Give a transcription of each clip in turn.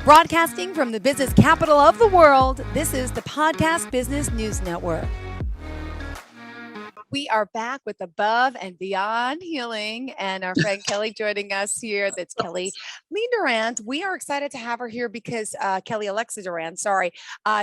Broadcasting from the business capital of the world, this is the Podcast Business News Network. We are back with Above and Beyond Healing, and our friend Kellee joining us here. That's Kellee Lee Durrant. We are excited to have her here because Kellee Alexa Durrant, sorry.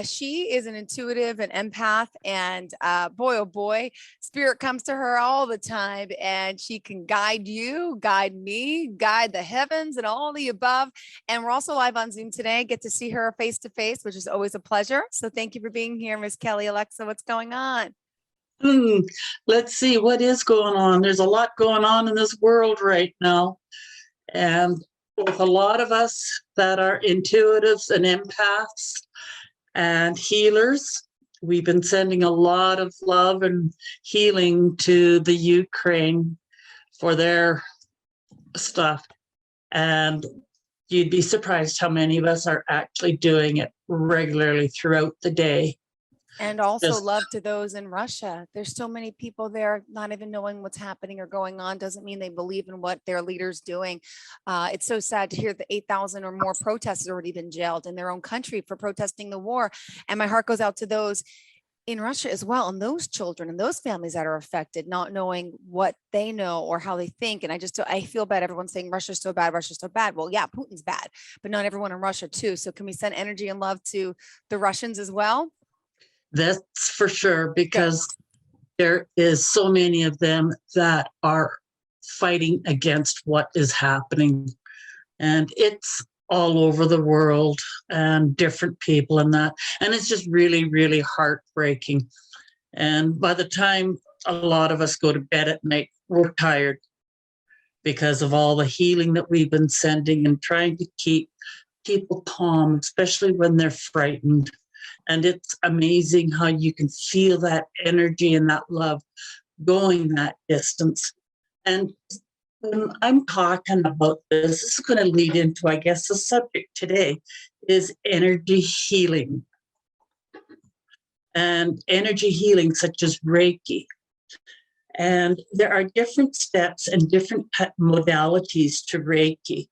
She is an intuitive and empath, and boy, oh boy, spirit comes to her all the time, and she can guide you, guide me, guide the heavens, and all the above. And we're also live on Zoom today. Get to see her face to face, which is always a pleasure. So thank you for being here, Miss Kellee Alexa. What's going on? Let's see what is going on. There's a lot going on in this world right now. And with a lot of us that are intuitives and empaths and healers, we've been sending a lot of love and healing to the Ukraine for their stuff. And you'd be surprised how many of us are actually doing it regularly throughout the day. And also love to those in Russia. There's so many people there not even knowing what's happening or going on. Doesn't mean they believe in what their leader's doing. It's so sad to hear that 8,000 or more protesters already been jailed in their own country for protesting the war. And my heart goes out to those in Russia as well, and those children and those families that are affected, not knowing what they know or how they think. And I feel bad. Everyone's saying Russia's so bad, Russia's so bad. Well, yeah, Putin's bad, but not everyone in Russia too. So can we send energy and love to the Russians as well? That's for sure, because there is so many of them that are fighting against what is happening. And it's all over the world and different people and that. And it's just really, really heartbreaking. And by the time a lot of us go to bed at night, we're tired because of all the healing that we've been sending and trying to keep people calm, especially when they're frightened. And it's amazing how you can feel that energy and that love going that distance. And when I'm talking about this is going to lead into, I guess, the subject today is energy healing. And energy healing, such as Reiki. And there are different steps and different modalities to Reiki.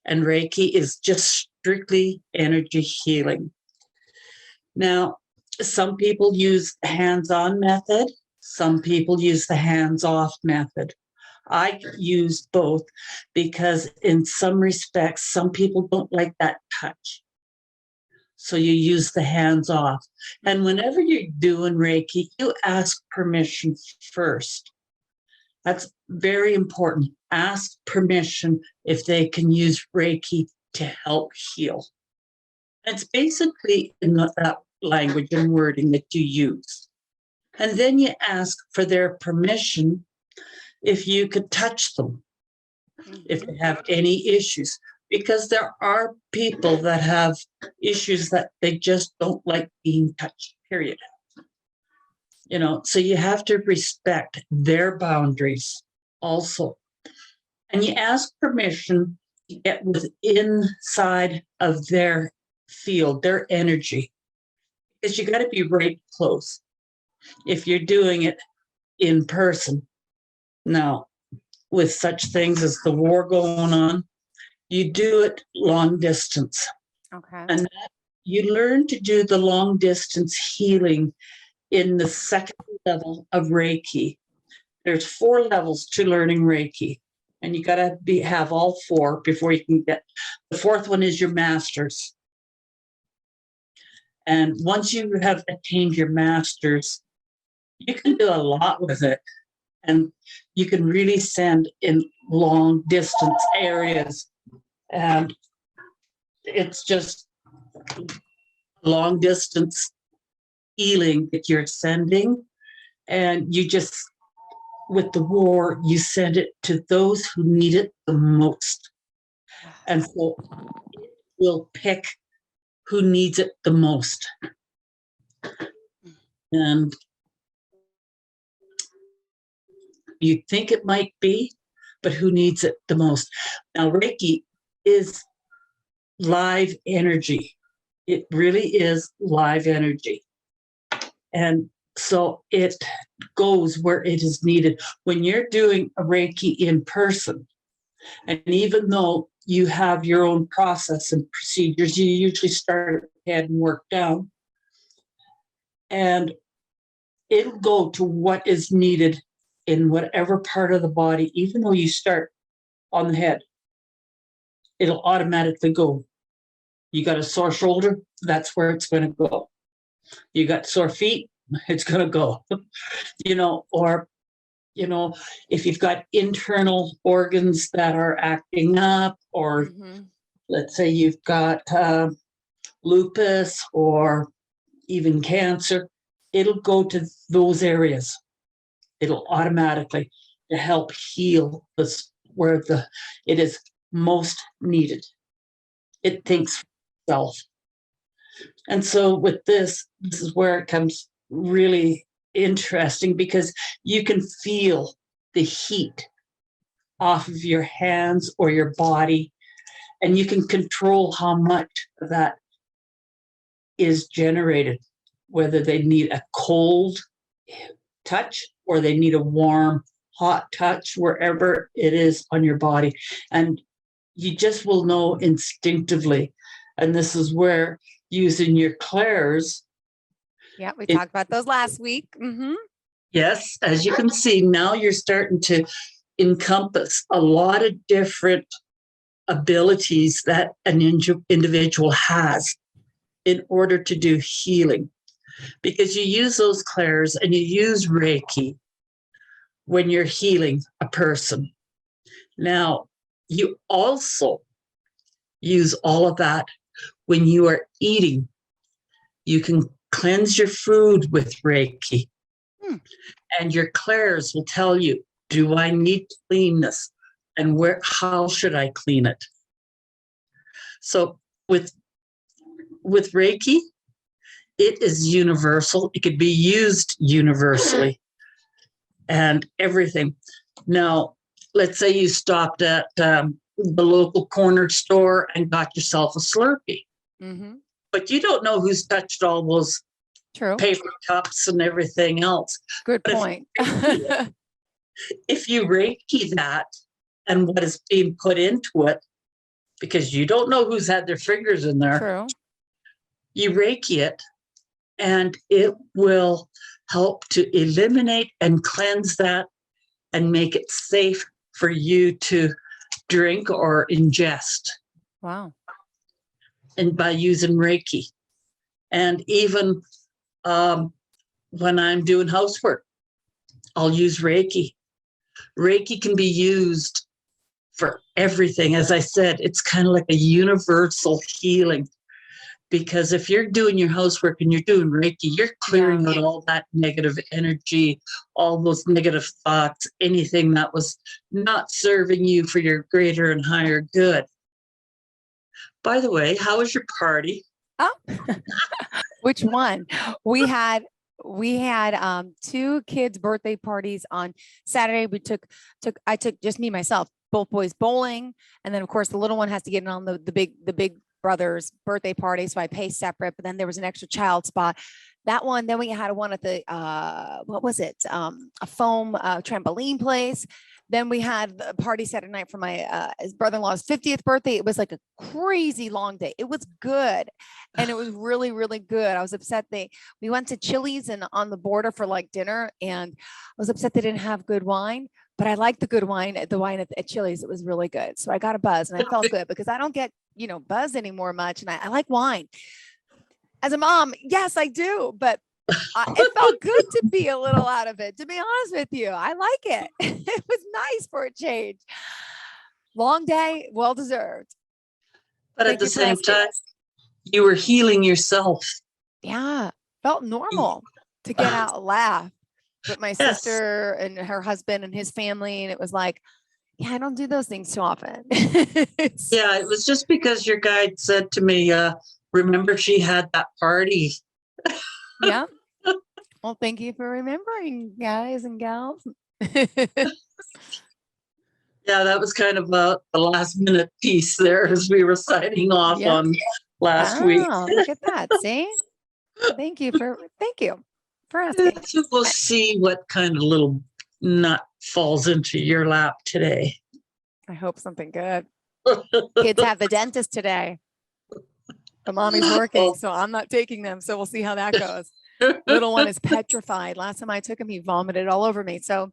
And Reiki is just strictly energy healing. Now, some people use the hands-on method. Some people use the hands-off method. I use both because in some respects, some people don't like that touch. So you use the hands-off. And whenever you're doing Reiki, you ask permission first. That's very important. Ask permission if they can use Reiki to help heal. It's basically in that language and wording that you use. And then you ask for their permission if you could touch them, if they have any issues. Because there are people that have issues that they just don't like being touched, period. So you have to respect their boundaries also. And you ask permission to get inside of their field, their energy, because you got to be right close if you're doing it in person. Now, with such things as the war going on, you do it long distance. Okay. And you learn to do the long distance healing in the second level of Reiki. There's 4 levels to learning Reiki, and you got to have all 4 before you can get. The 4th one is your master's. And once you have attained your master's, you can do a lot with it. And you can really send in long distance areas. And it's just long distance healing that you're sending. And you just, with the war, you send it to those who need it the most. And so it will pick who needs it the most. And you think it might be, but who needs it the most? Now, Reiki is live energy. It really is live energy. And so it goes where it is needed. When you're doing a Reiki in person, and even though you have your own process and procedures. You usually start at the head and work down. And it'll go to what is needed in whatever part of the body, even though you start on the head. It'll automatically go. You got a sore shoulder, that's where it's going to go. You got sore feet, it's going to go. Or if you've got internal organs that are acting up, or let's say you've got lupus or even cancer, it'll go to those areas. It'll automatically to help heal this where it is most needed. It thinks for itself. And so with this is where it comes really interesting, because you can feel the heat off of your hands or your body, and you can control how much of that is generated, whether they need a cold touch or they need a warm, hot touch, wherever it is on your body. And you just will know instinctively. And this is where using your clairs. Yeah, we talked about those last week. Yes, as you can see, now you're starting to encompass a lot of different abilities that an individual has in order to do healing. Because you use those clairs and you use Reiki when you're healing a person. Now, you also use all of that when you are eating. You can cleanse your food with Reiki. And your clairs will tell you, do I need to clean this? And how should I clean it? So with Reiki, it is universal. It could be used universally and everything. Now, let's say you stopped at the local corner store and got yourself a Slurpee. But you don't know who's touched all those paper cups and everything else. Good point. If you Reiki that and what is being put into it, because you don't know who's had their fingers in there. True. You Reiki it, and it will help to eliminate and cleanse that and make it safe for you to drink or ingest. Wow. And by using Reiki. And even when I'm doing housework, I'll use Reiki. Reiki can be used for everything. As I said, it's kind of like a universal healing, because if you're doing your housework and you're doing Reiki, you're clearing out all that negative energy, all those negative thoughts, anything that was not serving you for your greater and higher good. By the way, how was your party? Oh, which one? We had two kids' birthday parties on Saturday. I took just me, myself, both boys bowling. And then of course the little one has to get in on the big brother's birthday party. So I pay separate, but then there was an extra child spot. That one, then we had one at the, what was it? A foam trampoline place. Then we had a party Saturday night for my his brother-in-law's 50th birthday. It was like a crazy long day. It was good. And it was really, really good. I was upset we went to Chili's and on the border for like dinner, and I was upset they didn't have good wine, but I liked the wine at Chili's. It was really good. So I got a buzz and I felt good, because I don't get, buzz anymore much. And I like wine. As a mom, yes, I do. But it felt good to be a little out of it, to be honest with you. I like it. It was nice for a change. Long day, well deserved. But at the same time, you were healing yourself. Yeah, felt normal to get out and laugh with my sister and her husband and his family. And it was like, yeah, I don't do those things too often. Yeah, it was just because your guide said to me, remember she had that party. Yeah. Well, thank you for remembering, guys and gals. Yeah, that was kind of the last minute piece there as we were signing off on last week. Look at that. See? Thank you for asking. We'll see what kind of little nut falls into your lap today. I hope something good. Kids have the dentist today. The mommy's working, Oh. so I'm not taking them. So we'll see how that goes. Little one is petrified. Last time I took him, he vomited all over me. So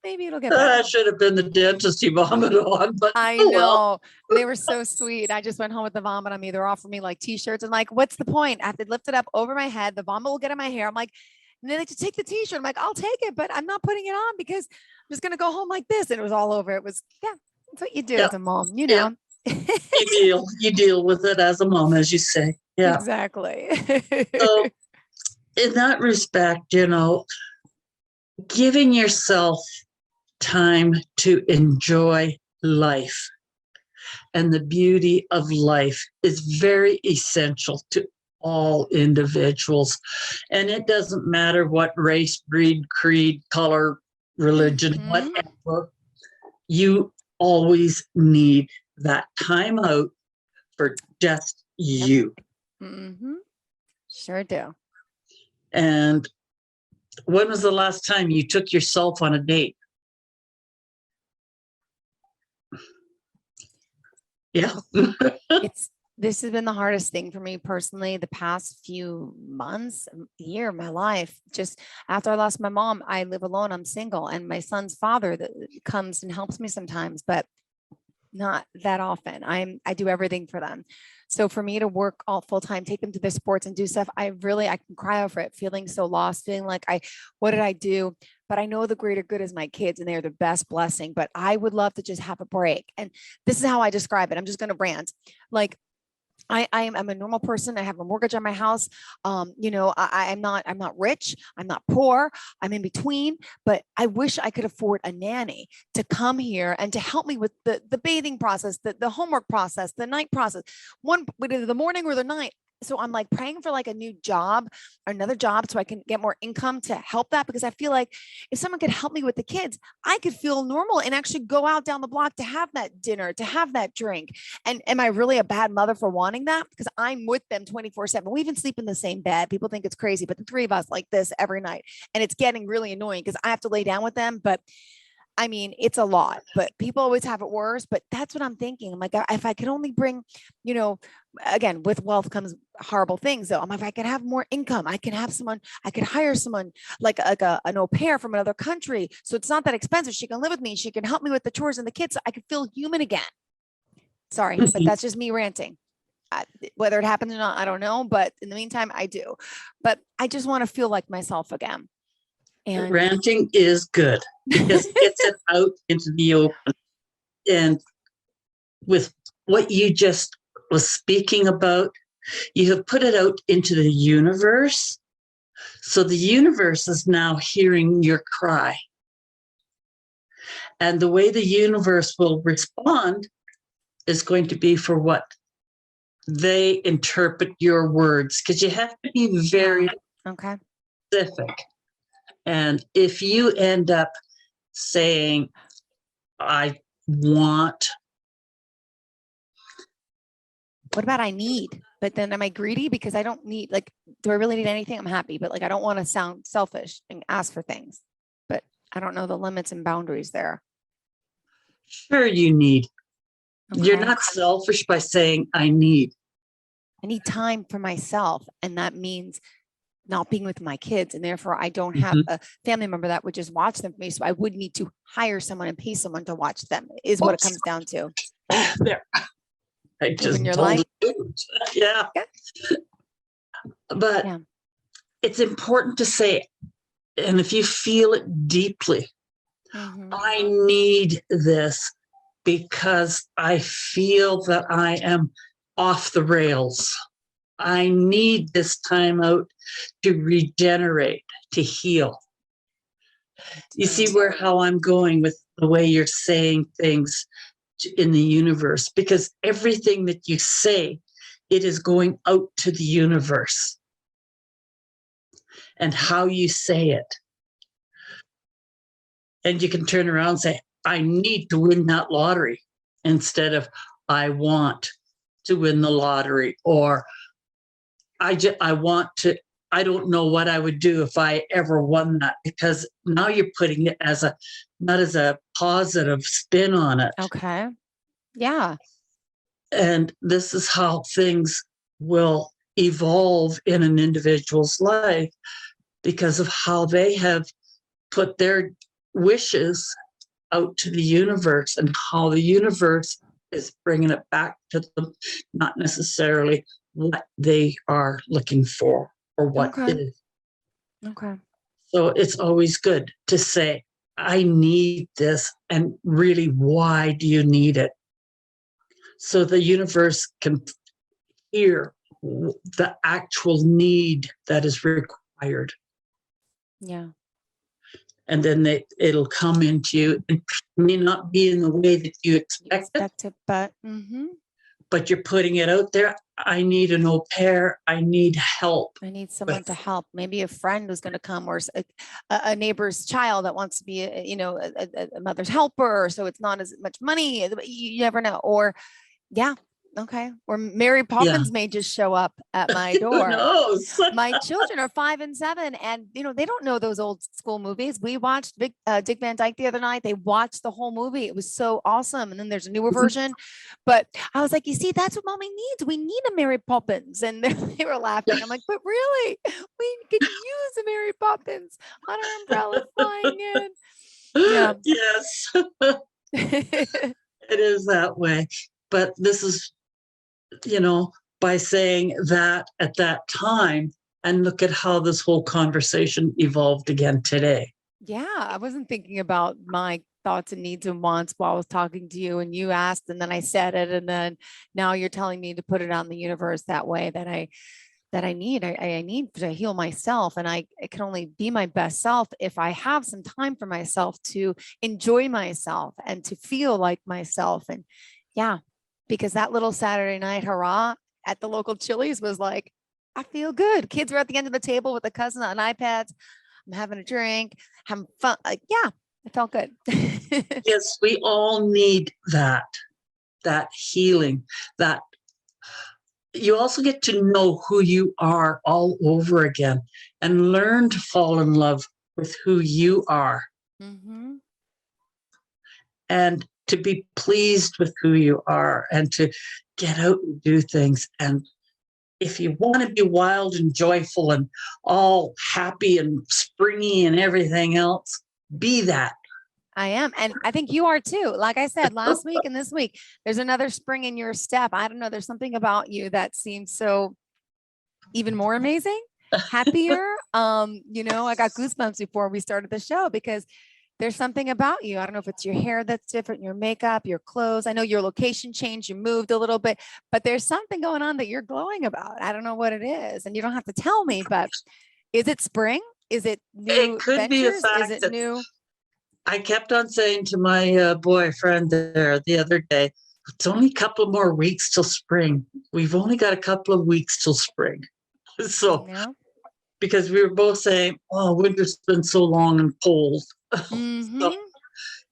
maybe it'll get better. That should have been the dentist he vomited on, but I oh know. well. They were so sweet. I just went home with the vomit on me. They're offering me like t-shirts and like, what's the point? I have to lift it up over my head. The vomit will get in my hair. I'm like, and then they just take the t-shirt. I'm like, I'll take it, but I'm not putting it on because I'm just going to go home like this. And it was all over. It was, yeah, that's what you do as a mom, you know. You deal with it as a mom, as you say. Yeah. Exactly. So in that respect, you know, giving yourself time to enjoy life and the beauty of life is very essential to all individuals. And it doesn't matter what race, breed, creed, color, religion, whatever, you always need that time out for just you. Sure do. And when was the last time you took yourself on a date? Yeah. This has been the hardest thing for me personally the past few months, year of my life. Just after I lost my mom, I live alone. I'm single, and my son's father that comes and helps me sometimes, but not that often. I do everything for them. So for me to work all full time, take them to their sports and do stuff, I can cry over it, feeling so lost, feeling like what did I do? But I know the greater good is my kids and they're the best blessing, but I would love to just have a break. And this is how I describe it. I'm just going to rant. Like, I'm a normal person. I have a mortgage on my house. You know, I'm not rich. I'm not poor. I'm in between, but I wish I could afford a nanny to come here and to help me with the bathing process, the homework process, the night process, either the morning or the night. So I'm like praying for like a new job, or another job, so I can get more income to help that, because I feel like if someone could help me with the kids, I could feel normal and actually go out down the block to have that dinner, to have that drink. And am I really a bad mother for wanting that? Because I'm with them 24/7. We even sleep in the same bed. People think it's crazy, but the three of us like this every night. And it's getting really annoying because I have to lay down with them. But I mean, it's a lot, but people always have it worse. But that's what I'm thinking. I'm like, if I could only bring, you know, again, with wealth comes horrible things. So if I could have more income, I can have someone, I could hire someone like an au pair from another country. So it's not that expensive. She can live with me. She can help me with the chores and the kids. So I could feel human again. Sorry, but that's just me ranting. Whether it happens or not, I don't know. But in the meantime, I do. But I just want to feel like myself again. And ranting is good because it gets it out into the open. And with what you just was speaking about, you have put it out into the universe. So the universe is now hearing your cry. And the way the universe will respond is going to be for what they interpret your words, because you have to be very specific. And if you end up saying, I want. What about I need? But then am I greedy because I don't need, like, do I really need anything? I'm happy, but like, I don't want to sound selfish and ask for things, but I don't know the limits and boundaries there. Sure, you need. Okay. You're not selfish by saying I need. I need time for myself. And that means not being with my kids, and therefore I don't have a family member that would just watch them for me. So I would need to hire someone and pay someone to watch them, is what it comes down to. There. I just told you. Yeah. But it's important to say, and if you feel it deeply, I need this because I feel that I am off the rails. I need this time out to regenerate, to heal. You see how I'm going with the way you're saying things in the universe, because everything that you say, it is going out to the universe. And how you say it. And you can turn around and say, I need to win that lottery, instead of I want to win the lottery, or I want to, I don't know what I would do if I ever won that, because now you're putting it as not as a positive spin on it. Okay. Yeah. And this is how things will evolve in an individual's life because of how they have put their wishes out to the universe and how the universe is bringing it back to them, not necessarily what they are looking for or what Okay. is. Okay. So it's always good to say, I need this, and really, why do you need it? So the universe can hear the actual need that is required. Yeah. And then it'll come into you. It may not be in the way that you You expect it, expect it, but but you're putting it out there. I need an au pair. I need help. I need someone to help. Maybe a friend who's going to come, or a neighbor's child that wants to be, a mother's helper. So it's not as much money. You never know. Or yeah. Okay. Or Mary Yeah. Poppins may just show up at my Who door. knows? My children are 5 and 7, and they don't know those old school movies. We watched Dick Van Dyke the other night. They watched the whole movie. It was so awesome. And then there's a newer version, but I was like, you see, that's what mommy needs. We need a Mary Poppins. And they were laughing. I'm like, but really, we could use a Mary Poppins on our umbrella flying in. Yeah. Yes. It is that way. But this is, by saying that at that time, and look at how this whole conversation evolved again today. Yeah, I wasn't thinking about my thoughts and needs and wants while I was talking to you, and you asked, and then I said it, and then now you're telling me to put it on the universe that way that I need. I need to heal myself, and I can only be my best self if I have some time for myself to enjoy myself and to feel like myself. And yeah, because that little Saturday night hurrah at the local Chili's was like, I feel good. Kids were at the end of the table with the cousin on iPads. I'm having a drink, having fun. Yeah, it felt good. Yes, we all need that healing. That you also get to know who you are all over again and learn to fall in love with who you are. Mm-hmm. And to be pleased with who you are and to get out and do things. And if you want to be wild and joyful and all happy and springy and everything else, be that. I am. And I think you are too. Like I said, last week and this week, there's another spring in your step. I don't know. There's something about you that seems so even more amazing, happier. I got goosebumps before we started the show because there's something about you. I don't know if it's your hair that's different, your makeup, your clothes. I know your location changed, you moved a little bit, but there's something going on that you're glowing about. I don't know what it is. And you don't have to tell me, but is it spring? Is it new It could ventures? be a fact Is it that new? I kept on saying to my boyfriend there the other day, it's only a couple more weeks till spring. We've only got a couple of weeks till spring. So, because we were both saying, oh, winter's been so long and cold. Mm-hmm. So,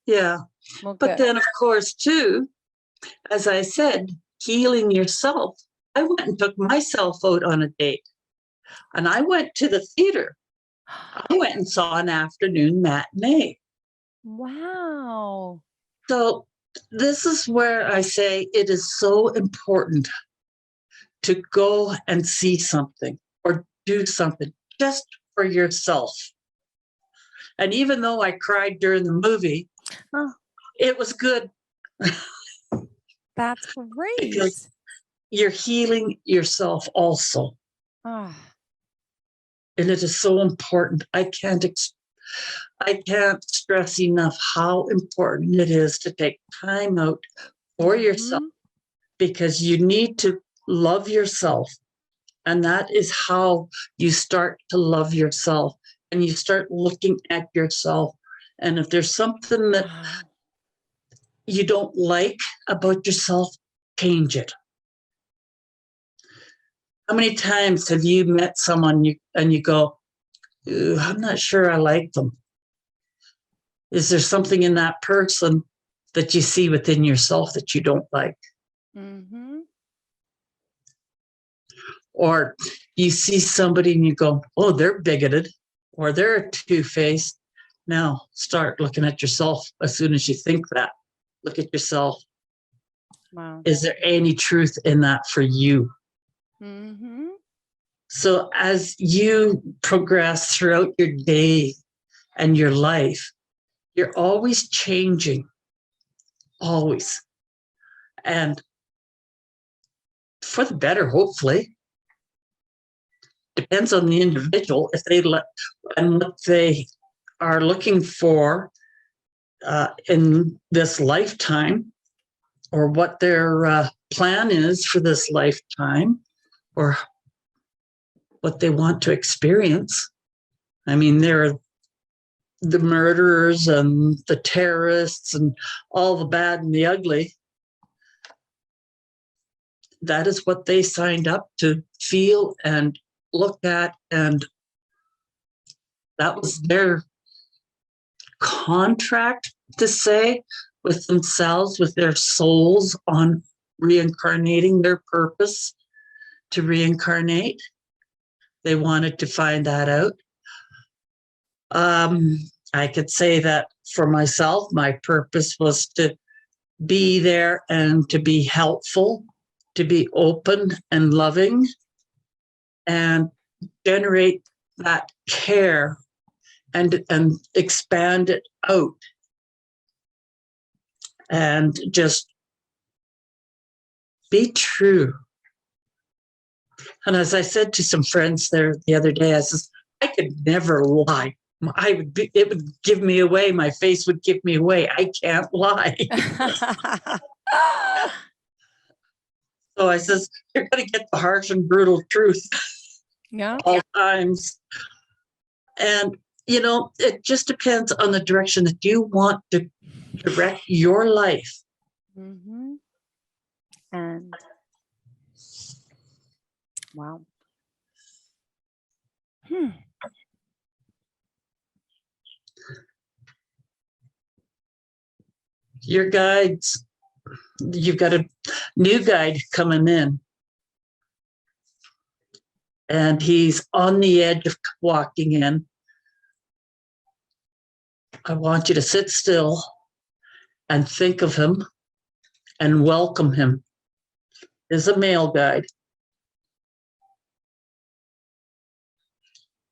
yeah. Well, but then, of course, too, as I said, healing yourself. I went and took myself out on a date, and I went to the theater. I went and saw an afternoon matinee. Wow. So this is where I say it is so important to go and see something or do something just for yourself. And even though I cried during the movie, it was good. That's great. Because you're healing yourself also. And it is so important. I can't stress enough how important it is to take time out for yourself, because you need to love yourself. And that is how you start to love yourself, and you start looking at yourself. And if there's something that you don't like about yourself, change it. How many times have you met someone and you go, I'm not sure I like them? Is there something in that person that you see within yourself that you don't like? Mm-hmm. Or you see somebody and you go, oh, they're bigoted, or they're two-faced. Now start looking at yourself as soon as you think that. Look at yourself. Wow. Is there any truth in that for you? Mm-hmm. So as you progress throughout your day and your life, you're always changing, always. And for the better, hopefully. Depends on the individual if they let and what they are looking for in this lifetime, or what their plan is for this lifetime, or what they want to experience. I mean, there are the murderers and the terrorists and all the bad and the ugly. That is what they signed up to feel and look at, and that was their contract to say with themselves, with their souls, on reincarnating, their purpose to reincarnate. They wanted to find that out. I could say that for myself, my purpose was to be there and to be helpful, to be open and loving, and generate that care and expand it out, and just be true. And as I said to some friends there the other day, I says, I could never lie. It would give me away. My face would give me away. I can't lie. So I says, you're going to get the harsh and brutal truth. Yeah. All times. And, you know, it just depends on the direction that you want to direct your life. Mm-hmm. And wow. Your guides, you've got a new guide coming in, and he's on the edge of walking in. I want you to sit still and think of him and welcome him. Is a male guide.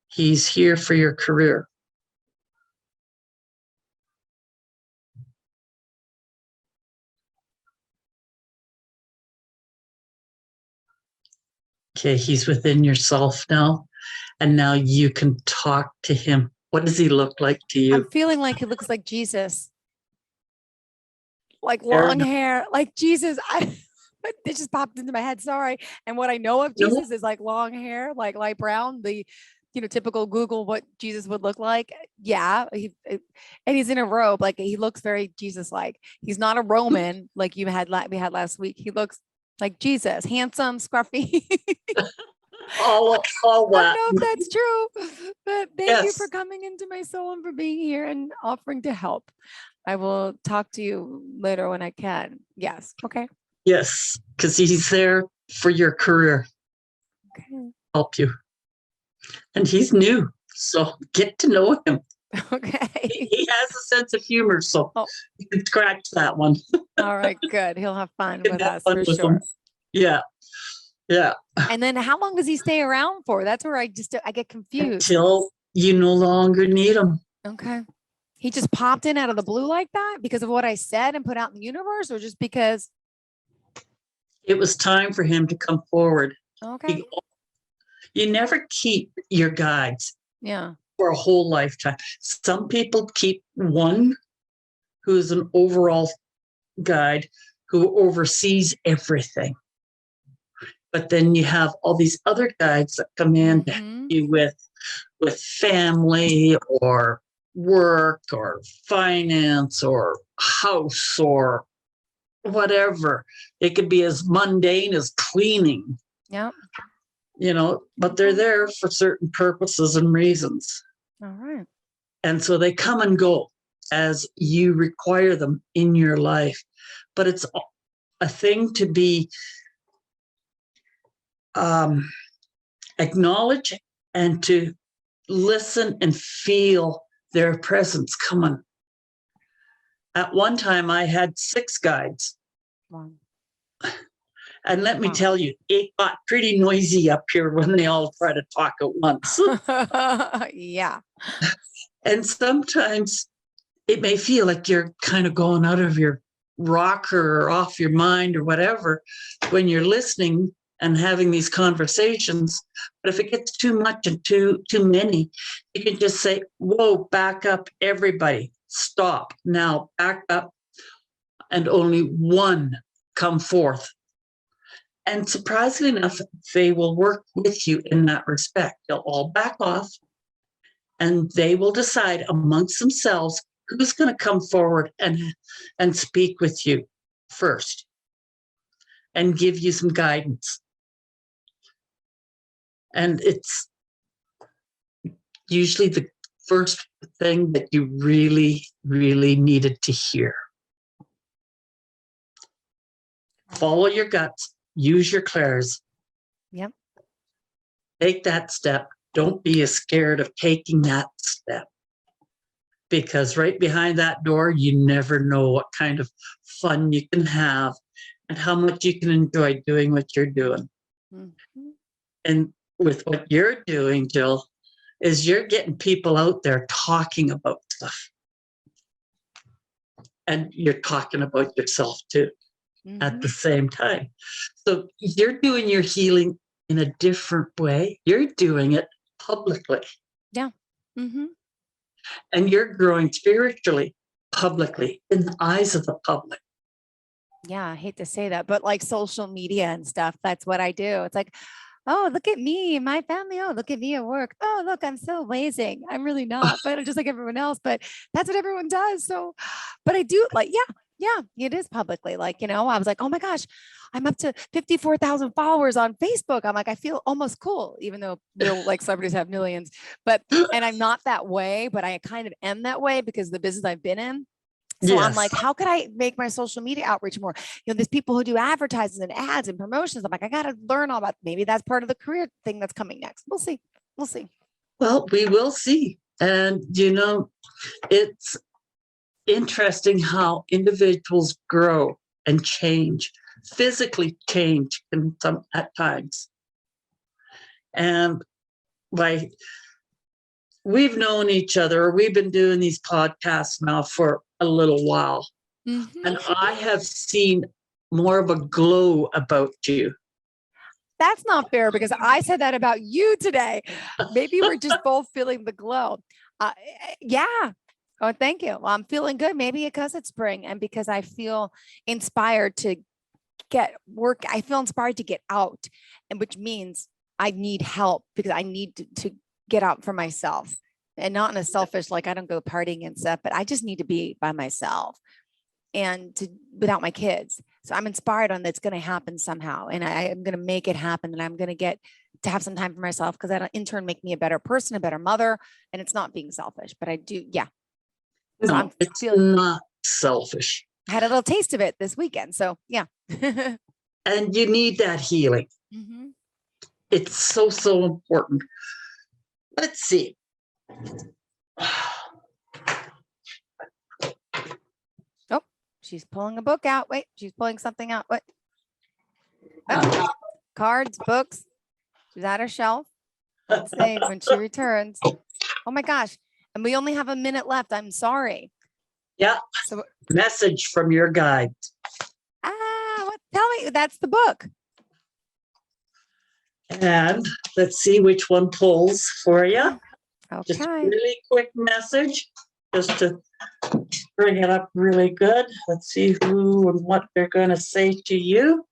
He's here for your career. Okay, he's within yourself now, and now you can talk to him. What does he look like to you? I'm feeling like he looks like Jesus. Like long hair, like Jesus. It just popped into my head. Sorry. And what I know of Jesus is like long hair, like light brown, the typical Google what Jesus would look like. Yeah. And he's in a robe. Like he looks very Jesus-like. He's not a Roman like we had last week. He looks like Jesus, handsome, scruffy. all I don't know if that's true, but thank you for coming into my soul and for being here and offering to help. I will talk to you later when I can. Yes. Okay. Yes, because he's there for your career. Okay. Help you. And he's new, so get to know him. Okay. He has a sense of humor, so you can scratch that one. All right, good. He'll have fun with us for sure. Him. Yeah. Yeah. And then how long does he stay around for? That's where I get confused. Until you no longer need him. Okay. He just popped in out of the blue like that because of what I said and put out in the universe, or just because it was time for him to come forward? Okay. You never keep your guides for a whole lifetime. Some people keep one who's an overall guide who oversees everything. But then you have all these other guides that come in to help you with family or work or finance or house or whatever. It could be as mundane as cleaning. Yeah. But they're there for certain purposes and reasons. All right. And so they come and go as you require them in your life. But it's a thing to be acknowledge and to listen and feel their presence coming. At one time, I had 6 guides. Wow. And let me Wow. tell you, it got pretty noisy up here when they all try to talk at once. Yeah. And sometimes it may feel like you're kind of going out of your rocker or off your mind or whatever when you're listening and having these conversations. But if it gets too much and too many, you can just say, whoa, back up, everybody. Stop. Now back up, and only one come forth. And surprisingly enough, they will work with you in that respect. They'll all back off, and they will decide amongst themselves who's going to come forward and speak with you first and give you some guidance. And it's usually the first thing that you really, really needed to hear. Follow your guts, use your clairs. Yep. Take that step. Don't be as scared of taking that step, because right behind that door, you never know what kind of fun you can have and how much you can enjoy doing what you're doing. Mm-hmm. And with what you're doing, Jill, is you're getting people out there talking about stuff. And you're talking about yourself too, at the same time. So you're doing your healing in a different way. You're doing it publicly. Yeah. Mm-hmm. And you're growing spiritually, publicly, in the eyes of the public. Yeah, I hate to say that, but like social media and stuff, that's what I do. It's like, oh, look at me, my family. Oh, look at me at work. Oh, look, I'm so amazing. I'm really not, but I'm just like everyone else. But that's what everyone does. So, but I do like, yeah, it is publicly. Like, I was like, oh my gosh, I'm up to 54,000 followers on Facebook. I'm like, I feel almost cool, even though real like celebrities have millions. But, and I'm not that way, but I kind of am that way because of the business I've been in. So I'm like, how could I make my social media outreach more? There's people who do advertising and ads and promotions. I'm like, I got to learn all about, maybe that's part of the career thing that's coming next. We'll see. We'll see. Well, we will see. And, it's interesting how individuals grow and change, physically change at times. And we've known each other, we've been doing these podcasts now for a little while. Mm-hmm. And I have seen more of a glow about you. That's not fair because I said that about you today. Maybe we're just both feeling the glow. Yeah. Oh, thank you. Well, I'm feeling good. Maybe because it's spring and because I feel inspired to get work. I feel inspired to get out, and which means I need help because I need to get out for myself, and not in a selfish, like I don't go partying and stuff, but I just need to be by myself and without my kids. So I'm inspired on that's going to happen somehow. And I am going to make it happen. And I'm going to get to have some time for myself because that'll in turn make me a better person, a better mother. And it's not being selfish, but I do. Yeah. So no, it's not selfish. I had a little taste of it this weekend. So yeah. And you need that healing. Mm-hmm. It's so, so important. Let's see. Oh, she's pulling a book out. Wait, she's pulling something out. What? Oh, cards, books. She's at her shelf. Let's see when she returns. Oh my gosh. And we only have a minute left. I'm sorry. Yeah. So, message from your guide. What? Tell me, that's the book. And let's see which one pulls for you. Okay. Just a really quick message, just to bring it up really good. Let's see who and what they're going to say to you.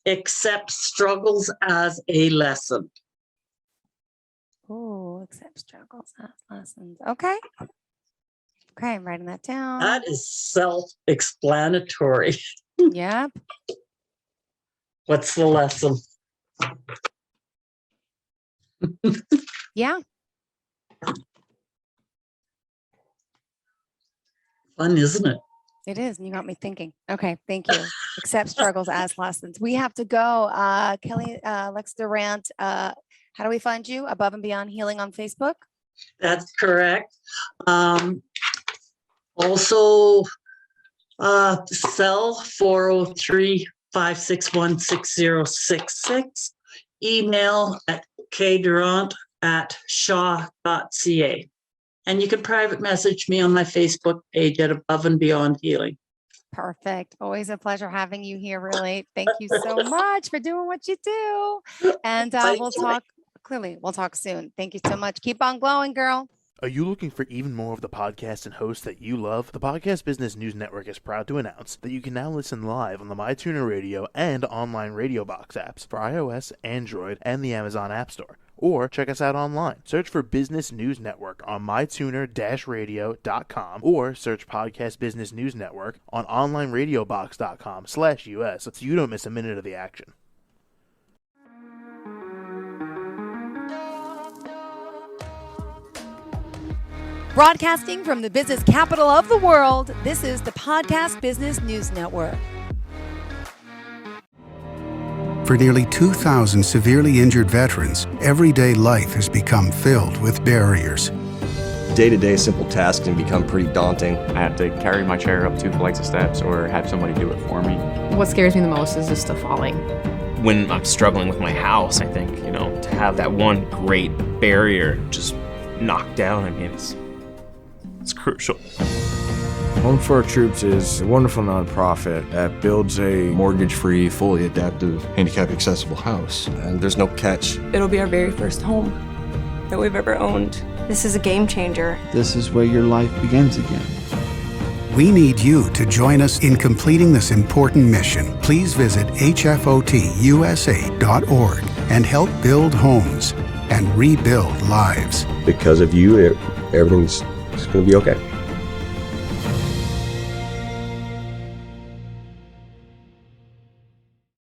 Accept struggles as a lesson. Oh, accept struggles as lessons. Okay. Okay, I'm writing that down. That is self-explanatory. Yep. What's the lesson? Yeah. Fun, isn't it? It is. And you got me thinking. Okay. Thank you. Accept struggles as lessons. We have to go. Kellee, Lex Durrant, how do we find you? Above and Beyond Healing on Facebook? That's correct. Also, cell 403 561-6066. Email at kdurrant@shaw.ca. And you can private message me on my Facebook page at Above and Beyond Healing. Perfect. Always a pleasure having you here, really. Thank you so much for doing what you do. And we'll talk soon. Thank you so much. Keep on glowing, girl. Are you looking for even more of the podcasts and hosts that you love? The Podcast Business News Network is proud to announce that you can now listen live on the MyTuner Radio and online Radio Box apps for iOS, Android, and the Amazon App Store. Or check us out online. Search for Business News Network on mytuner-radio.com or search Podcast Business News Network on onlineradiobox.com/US so you don't miss a minute of the action. Broadcasting from the business capital of the world, this is the Podcast Business News Network. For nearly 2,000 severely injured veterans, everyday life has become filled with barriers. Day-to-day simple tasks can become pretty daunting. I have to carry my chair up 2 flights of steps or have somebody do it for me. What scares me the most is just the falling. When I'm struggling with my house, I think, to have that one great barrier just knocked down, it's crucial. Home for Our Troops is a wonderful nonprofit that builds a Mortgage-free, fully adaptive, handicap-accessible house. And there's no catch. It'll be our very first home that we've ever owned. This is a game changer. This is where your life begins again. We need you to join us in completing this important mission. Please visit hfotusa.org and help build homes and rebuild lives. Because of you, everything's going to be okay.